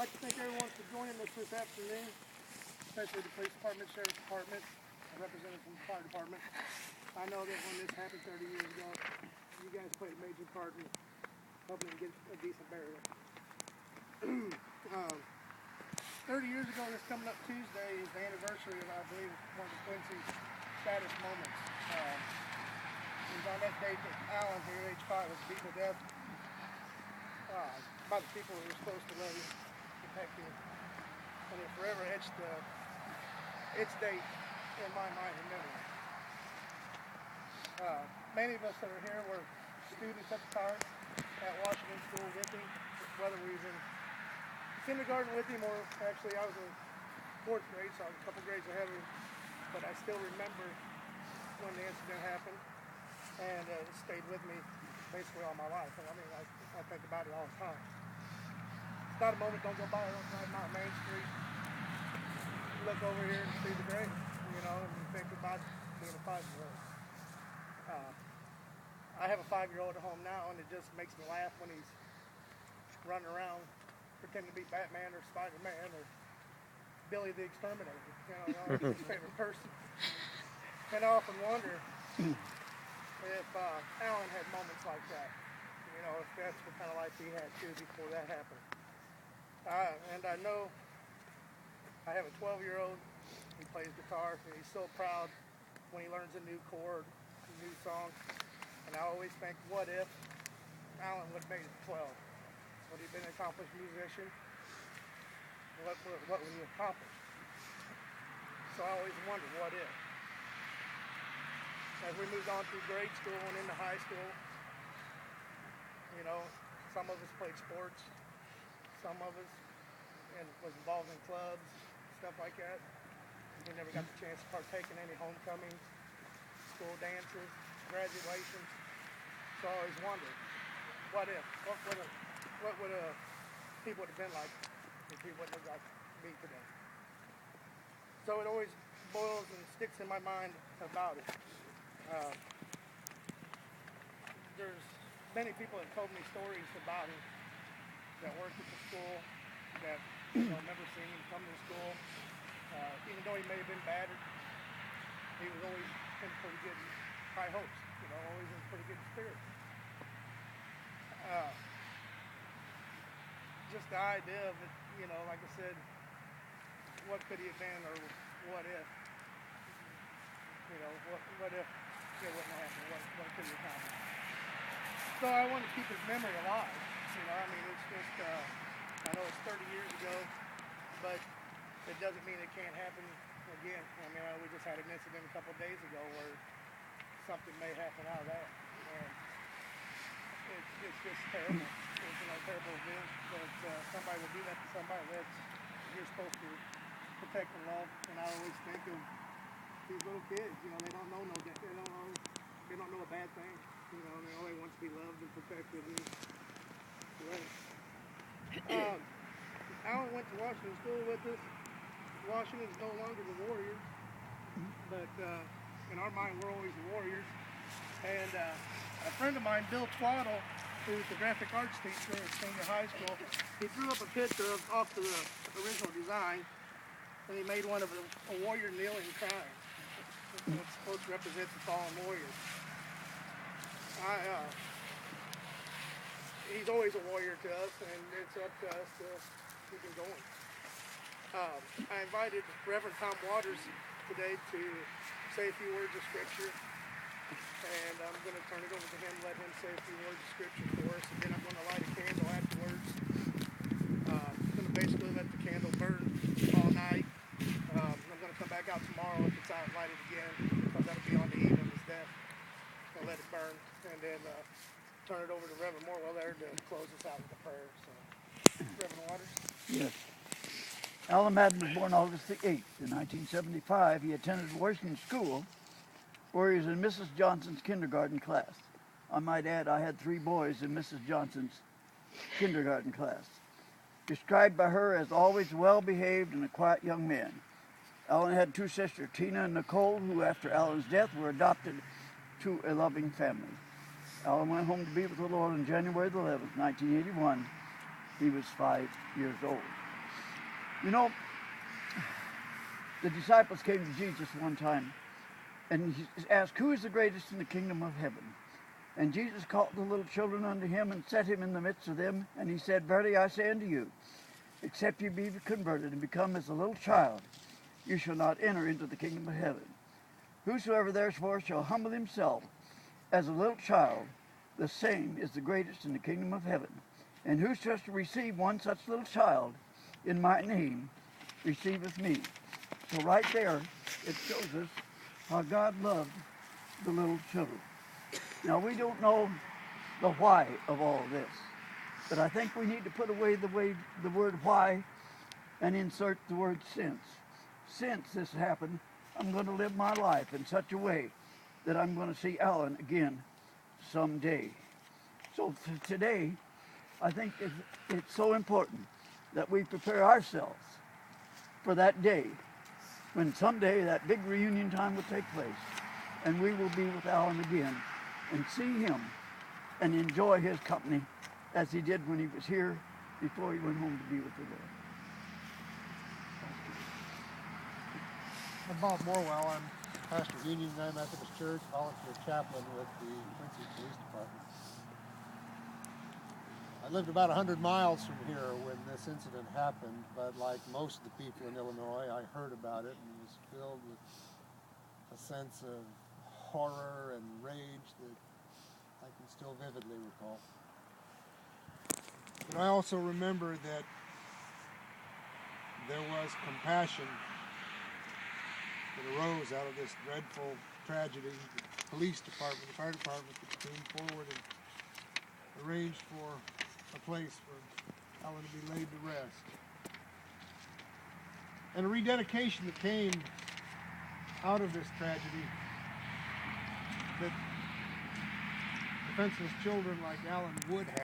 I'd like to thank everyone for joining us this afternoon, especially the police department, sheriff's department, a representative from the fire department. I know that when this happened 30 years ago, you guys played a major part in helping them get a decent burial. 30 years ago, this coming up Tuesday is the anniversary of, I believe, one of the Quincy's saddest moments. It was on that date that Alan, here at age 5, was beaten to death by the people who were supposed to love you, protect you, and it forever etched its date in my mind and memory. Many of us that are here were students at the time at Washington School with him, whether we was in kindergarten with him or actually I was in 4th grade, so I was a couple grades ahead of him, but I still remember when the incident happened, and it stayed with me basically all my life. And I mean, I think about it all the time. It's not a moment don't go by, I don't drive down Main Street, look over here and see the grave, you know, and think about being a 5-year-old. I have a 5-year-old at home now, and it just makes me laugh when he's running around pretending to be Batman or Spider-Man or Billy the Exterminator, you know, he's his favorite person. And I often wonder if Alan had moments like that, you know, if that's what kind of life he had too before that happened. And I know I have a 12-year-old, he plays guitar, and he's so proud when he learns a new chord, a new song. And I always think, what if Alan would have made it 12? Would he have been an accomplished musician? What would he accomplish? So I always wonder, what if? As we moved on through grade school and into high school, you know, some of us played sports, some of us was involved in clubs, stuff like that. We never got the chance to partake in any homecomings, school dances, graduations. So I always wondered, what if? What would people would have been like if he wouldn't have got me today? So it always boils and sticks in my mind about it. There's many people that told me stories about him that worked at the school, that never seen him come to school. Even though he may have been battered, he was always in pretty good high hopes, always in pretty good spirits. Just the idea of it, like I said, what could he have been, or what if? What if it wouldn't happen? What could he have happened? So I want to keep his memory alive. It's just, I know it's 30 years ago, but it doesn't mean it can't happen again. We just had an incident a couple of days ago where something may happen out of that. And it's just terrible. It's a terrible event that somebody would do that to somebody that you're supposed to protect and love. And I always think of these little kids, they don't know they don't know a bad thing. They only want to be loved and protected. Alan went to Washington School with us. Washington is no longer the Warriors, but in our mind, we're always the Warriors. And a friend of mine, Bill Twaddle, who's the graphic arts teacher at senior high school, he drew up a picture off the original design, and he made one of a warrior kneeling crying. It's supposed to represent the fallen warriors. He's always a warrior to us, and it's up to us to keep him going. I invited Reverend Tom Waters today to say a few words of scripture, and I'm going to turn it over to him, let him say a few words of scripture for us, and then I'm going to light a candle afterwards. I'm going to basically let the candle burn all night. I'm going to come back out tomorrow if it's out and light it again, because that'll be on the eve of his death. I'll let it burn, and then turn it over to Reverend Morwell there to close us out with a prayer. So, Reverend Waters? Yes. Alan Madden was born August the 8th. In 1975, he attended Washington School, where he was in Mrs. Johnson's kindergarten class. I might add, I had 3 boys in Mrs. Johnson's kindergarten class. Described by her as always well-behaved and a quiet young man. Alan had 2 sisters, Tina and Nicole, who after Alan's death were adopted to a loving family. Alan went home to be with the Lord on January the 11th, 1981. He was 5 years old. You know, the disciples came to Jesus one time and he asked, who is the greatest in the kingdom of heaven? And Jesus called the little children unto him and set him in the midst of them. And he said, verily I say unto you, except you be converted and become as a little child, you shall not enter into the kingdom of heaven. Whosoever therefore shall humble himself as a little child, the same is the greatest in the kingdom of heaven. And whoso shall receive one such little child in my name receiveth me. So right there, it shows us how God loved the little children. Now, we don't know the why of all this, but I think we need to put away the word why and insert the word since. Since this happened, I'm going to live my life in such a way that I'm going to see Alan again someday. So for today, I think it's so important that we prepare ourselves for that day when someday that big reunion time will take place and we will be with Alan again and see him and enjoy his company as he did when he was here before he went home to be with the Lord. I'm Bob Morwell. I'm pastor of Union United Methodist Church, volunteer chaplain with the Quincy Police Department. I lived about 100 miles from here when this incident happened, but like most of the people in Illinois, I heard about it and was filled with a sense of horror and rage that I can still vividly recall. But I also remember that there was compassion that arose out of this dreadful tragedy. The police department, the fire department came forward and arranged for a place for Alan to be laid to rest. And a rededication that came out of this tragedy that defenseless children like Alan would have.